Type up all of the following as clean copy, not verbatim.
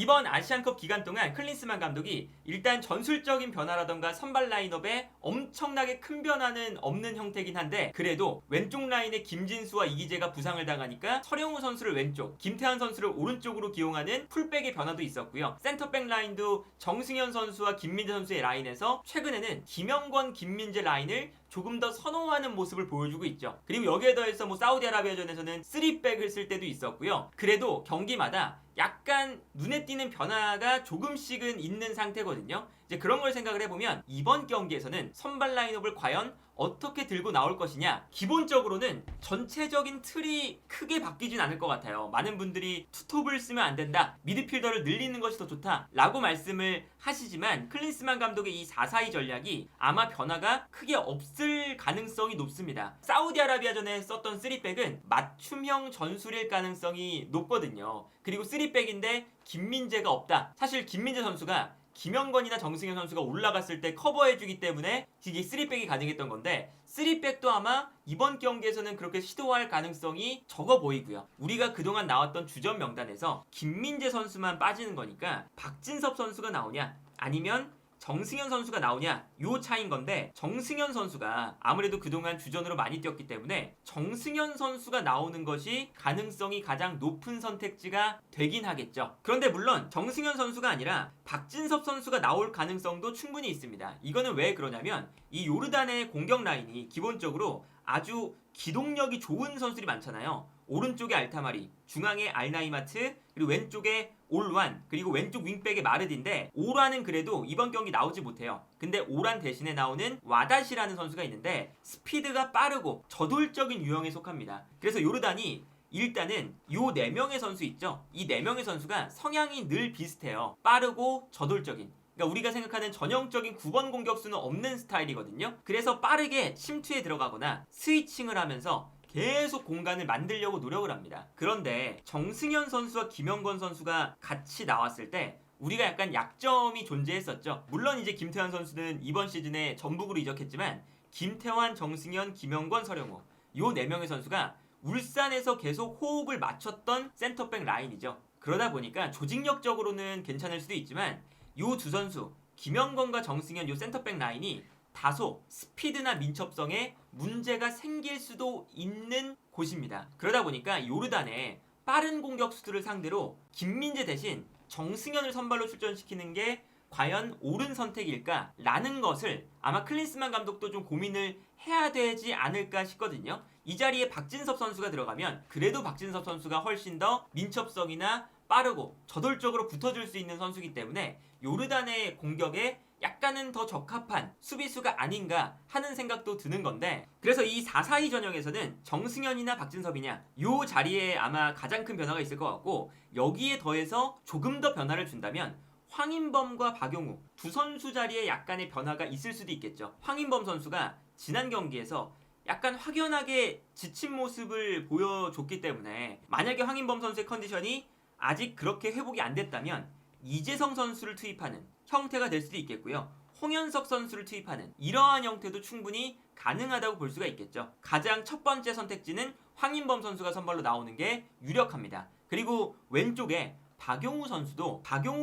이번 아시안컵 기간 동안 클린스만 감독이 일단 전술적인 변화라던가 선발 라인업에 엄청나게 큰 변화는 없는 형태긴 한데 그래도 왼쪽 라인에 김진수와 이기재가 부상을 당하니까 서령우 선수를 왼쪽, 김태환 선수를 오른쪽으로 기용하는 풀백의 변화도 있었고요. 센터백 라인도 정승현 선수와 김민재 선수의 라인에서 최근에는 김영권, 김민재 라인을 조금 더 선호하는 모습을 보여주고 있죠. 그리고 여기에 더해서 사우디아라비아전에서는 3백을 쓸 때도 있었고요. 그래도 경기마다 약간 눈에 띄는 변화가 조금씩은 있는 상태거든요. 이제 그런 걸 생각을 해보면 이번 경기에서는 선발 라인업을 과연 어떻게 들고 나올 것이냐. 기본적으로는 전체적인 틀이 크게 바뀌진 않을 것 같아요. 많은 분들이 투톱을 쓰면 안 된다, 미드필더를 늘리는 것이 더 좋다 라고 말씀을 하시지만 클린스만 감독의 이 4-4-2 전략이 아마 변화가 크게 없을 가능성이 높습니다. 사우디아라비아전에 썼던 3백은 맞춤형 전술일 가능성이 높거든요. 그리고 3백인데 김민재가 없다. 사실 김민재 선수가 김영건이나 정승현 선수가 올라갔을 때 커버해주기 때문에 이게 3백이 가능했던 건데 3백도 아마 이번 경기에서는 그렇게 시도할 가능성이 적어 보이고요. 우리가 그동안 나왔던 주전 명단에서 김민재 선수만 빠지는 거니까 박진섭 선수가 나오냐 아니면 정승현 선수가 나오냐 요 차이인 건데 정승현 선수가 아무래도 그동안 주전으로 많이 뛰었기 때문에 정승현 선수가 나오는 것이 가능성이 가장 높은 선택지가 되긴 하겠죠. 그런데 물론 정승현 선수가 아니라 박진섭 선수가 나올 가능성도 충분히 있습니다. 이거는 왜 그러냐면 이 요르단의 공격 라인이 기본적으로 아주 기동력이 좋은 선수들이 많잖아요. 오른쪽에 알타마리, 중앙에 알나이마트, 그리고 왼쪽에 올완, 그리고 왼쪽 윙백의 마르딘데 오란은 그래도 이번 경기 나오지 못해요. 근데 오란 대신에 나오는 와다시라는 선수가 있는데 스피드가 빠르고 저돌적인 유형에 속합니다. 그래서 요르단이 일단은 요 4명의 선수 있죠. 이 4명의 선수가 성향이 늘 비슷해요. 빠르고 저돌적인. 그러니까 우리가 생각하는 전형적인 9번 공격수는 없는 스타일이거든요. 그래서 빠르게 침투에 들어가거나 스위칭을 하면서 계속 공간을 만들려고 노력을 합니다. 그런데 정승현 선수와 김영권 선수가 같이 나왔을 때 우리가 약간 약점이 존재했었죠. 물론 이제 김태환 선수는 이번 시즌에 전북으로 이적했지만 김태환, 정승현, 김영권, 서령우 요 4명의 선수가 울산에서 계속 호흡을 맞췄던 센터백 라인이죠. 그러다 보니까 조직력적으로는 괜찮을 수도 있지만 요 두 선수 김영건과 정승현 요 센터백 라인이 다소 스피드나 민첩성에 문제가 생길 수도 있는 곳입니다. 그러다 보니까 요르단의 빠른 공격수들을 상대로 김민재 대신 정승현을 선발로 출전시키는 게 과연 옳은 선택일까? 라는 것을 아마 클린스만 감독도 좀 고민을 해야 되지 않을까 싶거든요. 이 자리에 박진섭 선수가 들어가면 그래도 박진섭 선수가 훨씬 더 민첩성이나 빠르고 저돌적으로 붙어줄 수 있는 선수이기 때문에 요르단의 공격에 약간은 더 적합한 수비수가 아닌가 하는 생각도 드는 건데 그래서 이 4-4-2 전형에서는 정승현이나 박진섭이냐 요 자리에 아마 가장 큰 변화가 있을 것 같고 여기에 더해서 조금 더 변화를 준다면 황인범과 박용우 두 선수 자리에 약간의 변화가 있을 수도 있겠죠. 황인범 선수가 지난 경기에서 약간 확연하게 지친 모습을 보여줬기 때문에 만약에 황인범 선수의 컨디션이 아직 그렇게 회복이 안 됐다면 이재성 선수를 투입하는 형태가 될 수도 있겠고요. 홍현석 선수를 투입하는 이러한 형태도 충분히 가능하다고 볼 수가 있겠죠. 가장 첫 번째 선택지는 황인범 선수가 선발로 나오는 게 유력합니다. 그리고 왼쪽에 박용우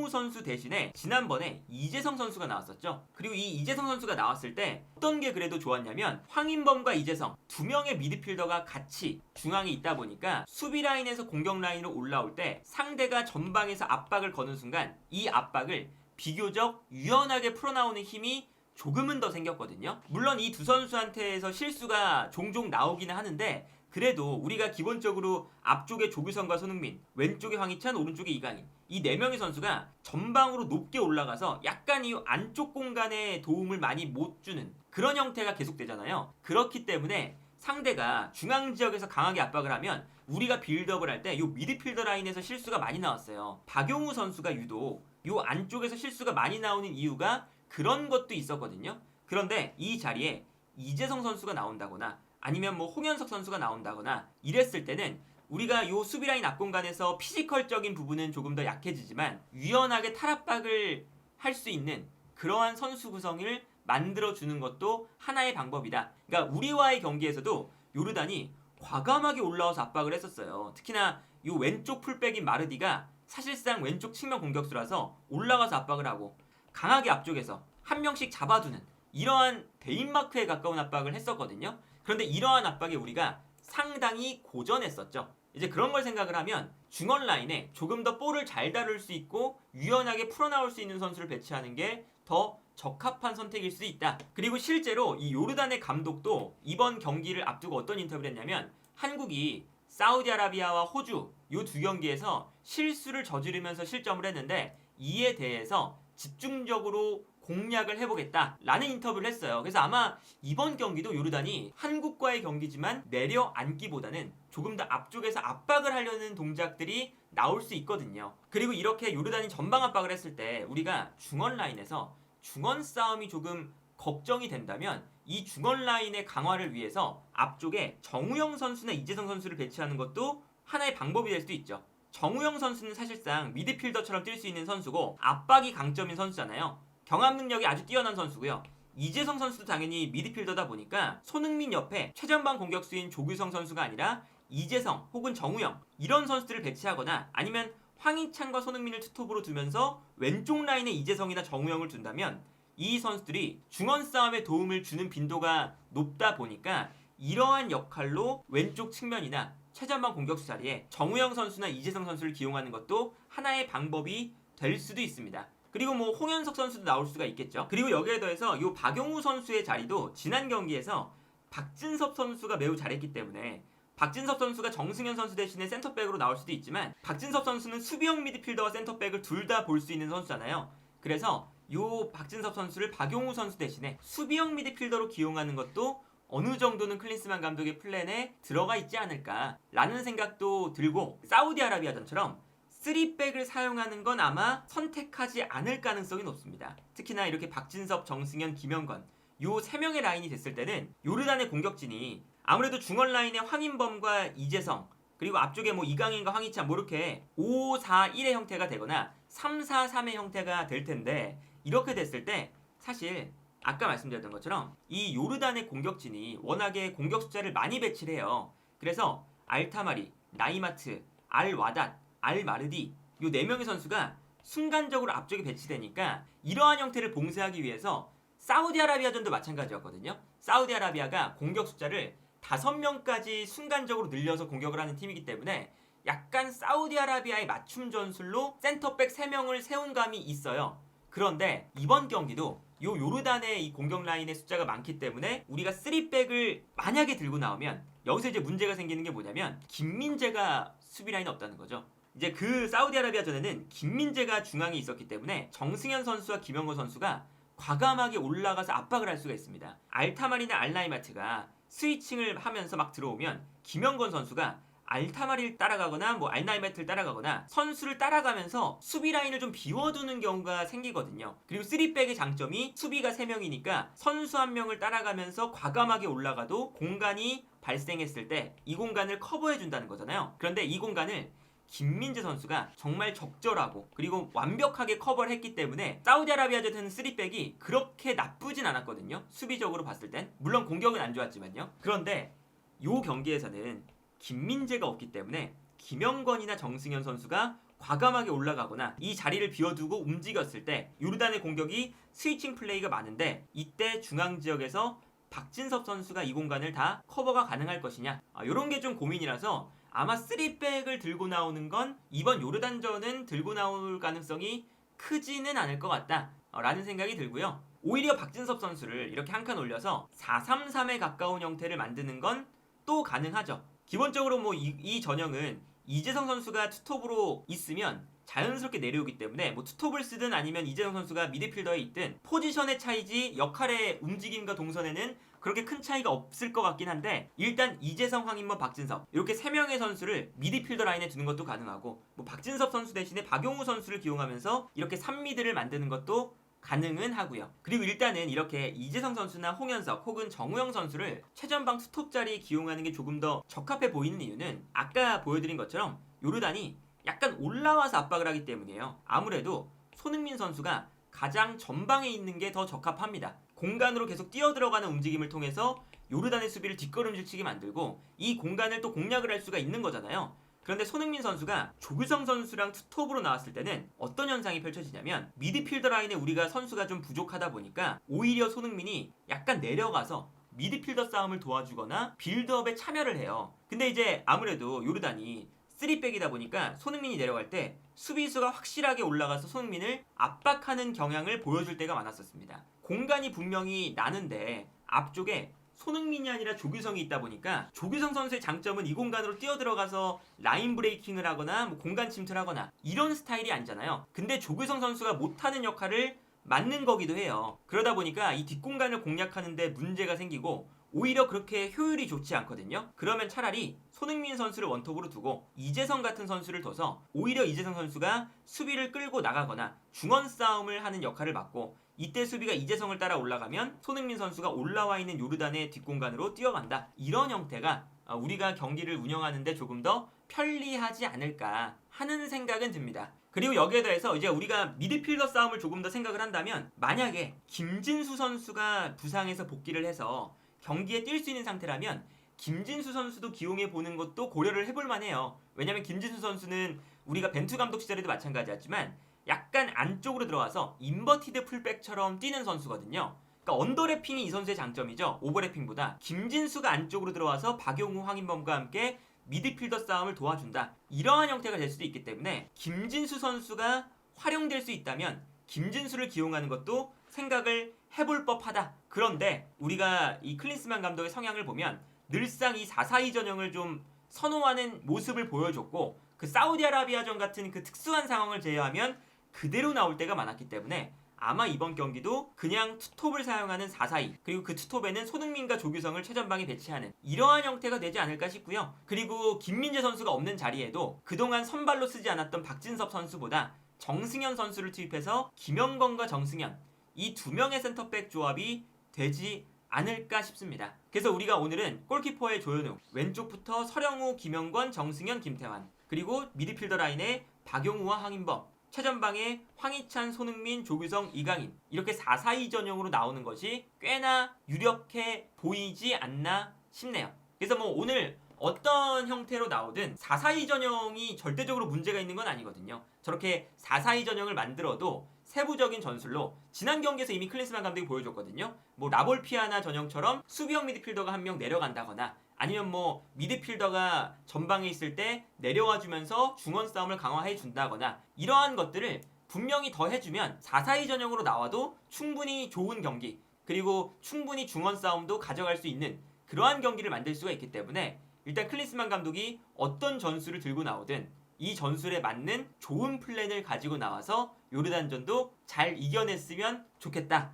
선수 대신에 지난번에 이재성 선수가 나왔었죠. 그리고 이 이재성 선수가 나왔을 때 어떤 게 그래도 좋았냐면 황인범과 이재성 두 명의 미드필더가 같이 중앙에 있다 보니까 수비 라인에서 공격 라인으로 올라올 때 상대가 전방에서 압박을 거는 순간 이 압박을 비교적 유연하게 풀어나오는 힘이 조금은 더 생겼거든요. 물론 이 두 선수한테서 실수가 종종 나오기는 하는데 그래도 우리가 기본적으로 앞쪽에 조규성과 손흥민, 왼쪽에 황희찬, 오른쪽에 이강인 이 4명의 선수가 전방으로 높게 올라가서 약간 이 안쪽 공간에 도움을 많이 못 주는 그런 형태가 계속되잖아요. 그렇기 때문에 상대가 중앙 지역에서 강하게 압박을 하면 우리가 빌드업을 할 때 이 미드필더 라인에서 실수가 많이 나왔어요. 박용우 선수가 유독 이 안쪽에서 실수가 많이 나오는 이유가 그런 것도 있었거든요. 그런데 이 자리에 이재성 선수가 나온다거나 아니면 홍현석 선수가 나온다거나 이랬을 때는 우리가 요 수비라인 앞공간에서 피지컬적인 부분은 조금 더 약해지지만 유연하게 탈압박을 할 수 있는 그러한 선수 구성을 만들어주는 것도 하나의 방법이다. 그러니까 우리와의 경기에서도 요르단이 과감하게 올라와서 압박을 했었어요. 특히나 요 왼쪽 풀백인 마르디가 사실상 왼쪽 측면 공격수라서 올라가서 압박을 하고 강하게 앞쪽에서 한 명씩 잡아두는 이러한 대인마크에 가까운 압박을 했었거든요. 그런데 이러한 압박에 우리가 상당히 고전했었죠. 이제 그런 걸 생각을 하면 중원 라인에 조금 더 볼을 잘 다룰 수 있고 유연하게 풀어나올 수 있는 선수를 배치하는 게 더 적합한 선택일 수 있다. 그리고 실제로 이 요르단의 감독도 이번 경기를 앞두고 어떤 인터뷰를 했냐면 한국이 사우디아라비아와 호주 이 두 경기에서 실수를 저지르면서 실점을 했는데 이에 대해서 집중적으로 공략을 해보겠다라는 인터뷰를 했어요. 그래서 아마 이번 경기도 요르단이 한국과의 경기지만 내려앉기보다는 조금 더 앞쪽에서 압박을 하려는 동작들이 나올 수 있거든요. 그리고 이렇게 요르단이 전방 압박을 했을 때 우리가 중원 라인에서 중원 싸움이 조금 걱정이 된다면 이 중원 라인의 강화를 위해서 앞쪽에 정우영 선수나 이재성 선수를 배치하는 것도 하나의 방법이 될 수도 있죠. 정우영 선수는 사실상 미드필더처럼 뛸 수 있는 선수고 압박이 강점인 선수잖아요. 경합 능력이 아주 뛰어난 선수고요. 이재성 선수도 당연히 미드필더다 보니까 손흥민 옆에 최전방 공격수인 조규성 선수가 아니라 이재성 혹은 정우영 이런 선수들을 배치하거나 아니면 황희찬과 손흥민을 투톱으로 두면서 왼쪽 라인에 이재성이나 정우영을 둔다면 이 선수들이 중원 싸움에 도움을 주는 빈도가 높다 보니까 이러한 역할로 왼쪽 측면이나 최전방 공격수 자리에 정우영 선수나 이재성 선수를 기용하는 것도 하나의 방법이 될 수도 있습니다. 그리고 뭐 홍현석 선수도 나올 수가 있겠죠. 그리고 여기에 더해서 이 박용우 선수의 자리도 지난 경기에서 박진섭 선수가 매우 잘했기 때문에 박진섭 선수가 정승현 선수 대신에 센터백으로 나올 수도 있지만 박진섭 선수는 수비형 미드필더와 센터백을 둘 다 볼 수 있는 선수잖아요. 그래서 이 박진섭 선수를 박용우 선수 대신에 수비형 미드필더로 기용하는 것도 어느 정도는 클린스만 감독의 플랜에 들어가 있지 않을까라는 생각도 들고 사우디아라비아전처럼 3백을 사용하는 건 아마 선택하지 않을 가능성이 높습니다. 특히나 이렇게 박진섭, 정승현, 김영건 이 3명의 라인이 됐을 때는 요르단의 공격진이 아무래도 중원 라인에 황인범과 이재성 그리고 앞쪽에 뭐 이강인과 황희찬 뭐 이렇게 5-4-1의 형태가 되거나 3-4-3의 형태가 될 텐데 이렇게 됐을 때 사실 아까 말씀드렸던 것처럼 이 요르단의 공격진이 워낙에 공격 숫자를 많이 배치를 해요. 그래서 알타마리, 나이마트, 알와닷, 알마르디 이 4명의 선수가 순간적으로 앞쪽에 배치되니까 이러한 형태를 봉쇄하기 위해서 사우디아라비아전도 마찬가지였거든요. 사우디아라비아가 공격 숫자를 5명까지 순간적으로 늘려서 공격을 하는 팀이기 때문에 약간 사우디아라비아의 맞춤 전술로 센터백 3명을 세운 감이 있어요. 그런데 이번 경기도 요 요르단의 이 공격 라인의 숫자가 많기 때문에 우리가 3백을 만약에 들고 나오면 여기서 이제 문제가 생기는 게 뭐냐면 김민재가 수비 라인에 없다는 거죠. 이제 그 사우디아라비아전에는 김민재가 중앙에 있었기 때문에 정승현 선수와 김영건 선수가 과감하게 올라가서 압박을 할 수가 있습니다. 알타마리나 알나이마트가 스위칭을 하면서 막 들어오면 김영건 선수가 알타마리를 따라가거나 뭐 알나이마트를 따라가거나 선수를 따라가면서 수비 라인을 좀 비워두는 경우가 생기거든요. 그리고 3백의 장점이 수비가 3명이니까 선수 1명을 따라가면서 과감하게 올라가도 공간이 발생했을 때 이 공간을 커버해준다는 거잖아요. 그런데 이 공간을 김민재 선수가 정말 적절하고 그리고 완벽하게 커버를 했기 때문에 사우디아라비아전에는 3백이 그렇게 나쁘진 않았거든요. 수비적으로 봤을 땐. 물론 공격은 안 좋았지만요. 그런데 이 경기에서는 김민재가 없기 때문에 김영건이나 정승현 선수가 과감하게 올라가거나 이 자리를 비워두고 움직였을 때 요르단의 공격이 스위칭 플레이가 많은데 이때 중앙지역에서 박진섭 선수가 이 공간을 다 커버가 가능할 것이냐 이런 게 좀 고민이라서 아마 3백을 들고 나오는 건 이번 요르단전은 들고 나올 가능성이 크지는 않을 것 같다 라는 생각이 들고요. 오히려 박진섭 선수를 이렇게 한 칸 올려서 4-3-3에 가까운 형태를 만드는 건 또 가능하죠. 기본적으로 뭐 이 전형은 이재성 선수가 투톱으로 있으면 자연스럽게 내려오기 때문에 뭐 투톱을 쓰든 아니면 이재성 선수가 미드필더에 있든 포지션의 차이지 역할의 움직임과 동선에는 그렇게 큰 차이가 없을 것 같긴 한데 일단 이재성, 황인범, 박진섭 이렇게 3명의 선수를 미드필더 라인에 두는 것도 가능하고 뭐 박진섭 선수 대신에 박용우 선수를 기용하면서 이렇게 3미드를 만드는 것도 가능은 하고요. 그리고 일단은 이렇게 이재성 선수나 홍현석 혹은 정우영 선수를 최전방 투톱 자리에 기용하는 게 조금 더 적합해 보이는 이유는 아까 보여드린 것처럼 요르단이 약간 올라와서 압박을 하기 때문이에요. 아무래도 손흥민 선수가 가장 전방에 있는 게 더 적합합니다. 공간으로 계속 뛰어들어가는 움직임을 통해서 요르단의 수비를 뒷걸음질 치게 만들고 이 공간을 또 공략을 할 수가 있는 거잖아요. 그런데 손흥민 선수가 조규성 선수랑 투톱으로 나왔을 때는 어떤 현상이 펼쳐지냐면 미드필더 라인에 우리가 선수가 좀 부족하다 보니까 오히려 손흥민이 약간 내려가서 미드필더 싸움을 도와주거나 빌드업에 참여를 해요. 근데 이제 아무래도 요르단이 3백이다 보니까 손흥민이 내려갈 때 수비수가 확실하게 올라가서 손흥민을 압박하는 경향을 보여줄 때가 많았었습니다. 공간이 분명히 나는데 앞쪽에 손흥민이 아니라 조규성이 있다 보니까 조규성 선수의 장점은 이 공간으로 뛰어들어가서 라인 브레이킹을 하거나 뭐 공간 침투를 하거나 이런 스타일이 아니잖아요. 근데 조규성 선수가 못하는 역할을 맡는 거기도 해요. 그러다 보니까 이 뒷공간을 공략하는 데 문제가 생기고 오히려 그렇게 효율이 좋지 않거든요. 그러면 차라리 손흥민 선수를 원톱으로 두고 이재성 같은 선수를 둬서 오히려 이재성 선수가 수비를 끌고 나가거나 중원 싸움을 하는 역할을 맡고 이때 수비가 이재성을 따라 올라가면 손흥민 선수가 올라와 있는 요르단의 뒷공간으로 뛰어간다. 이런 형태가 우리가 경기를 운영하는데 조금 더 편리하지 않을까 하는 생각은 듭니다. 그리고 여기에 대해서 이제 우리가 미드필더 싸움을 조금 더 생각을 한다면 만약에 김진수 선수가 부상해서 복귀를 해서 경기에 뛸 수 있는 상태라면 김진수 선수도 기용해 보는 것도 고려를 해볼 만해요. 왜냐면 김진수 선수는 우리가 벤투 감독 시절에도 마찬가지였지만 약간 안쪽으로 들어와서 인버티드 풀백처럼 뛰는 선수거든요. 그러니까 언더래핑이 이 선수의 장점이죠. 오버래핑보다 김진수가 안쪽으로 들어와서 박용우, 황인범과 함께 미드필더 싸움을 도와준다. 이러한 형태가 될 수도 있기 때문에 김진수 선수가 활용될 수 있다면 김진수를 기용하는 것도 생각을 해볼 법하다. 그런데 우리가 이 클린스만 감독의 성향을 보면 늘상 이 4-4-2 전형을 좀 선호하는 모습을 보여줬고 그 사우디아라비아전 같은 그 특수한 상황을 제외하면 그대로 나올 때가 많았기 때문에 아마 이번 경기도 그냥 투톱을 사용하는 4-4-2 그리고 그 투톱에는 손흥민과 조규성을 최전방에 배치하는 이러한 형태가 되지 않을까 싶고요. 그리고 김민재 선수가 없는 자리에도 그동안 선발로 쓰지 않았던 박진섭 선수보다 정승현 선수를 투입해서 김영건과 정승현 이 두 명의 센터백 조합이 되지 않을까 싶습니다. 그래서 우리가 오늘은 골키퍼의 조현우, 왼쪽부터 서령우, 김영건, 정승현, 김태환 그리고 미드필더 라인에 박용우와 황인범 최전방에 황희찬, 손흥민, 조규성, 이강인 이렇게 4-4-2 전형으로 나오는 것이 꽤나 유력해 보이지 않나 싶네요. 그래서 뭐 오늘 어떤 형태로 나오든 4-4-2 전형이 절대적으로 문제가 있는 건 아니거든요. 저렇게 4-4-2 전형을 만들어도 세부적인 전술로 지난 경기에서 이미 클린스만 감독이 보여줬거든요. 뭐 라볼피아나 전형처럼 수비형 미드필더가 한 명 내려간다거나 아니면 뭐 미드필더가 전방에 있을 때 내려와주면서 중원 싸움을 강화해 준다거나 이러한 것들을 분명히 더 해주면 4-4-2 전형으로 나와도 충분히 좋은 경기 그리고 충분히 중원 싸움도 가져갈 수 있는 그러한 경기를 만들 수가 있기 때문에 일단 클린스만 감독이 어떤 전술을 들고 나오든 이 전술에 맞는 좋은 플랜을 가지고 나와서 요르단전도 잘 이겨냈으면 좋겠다.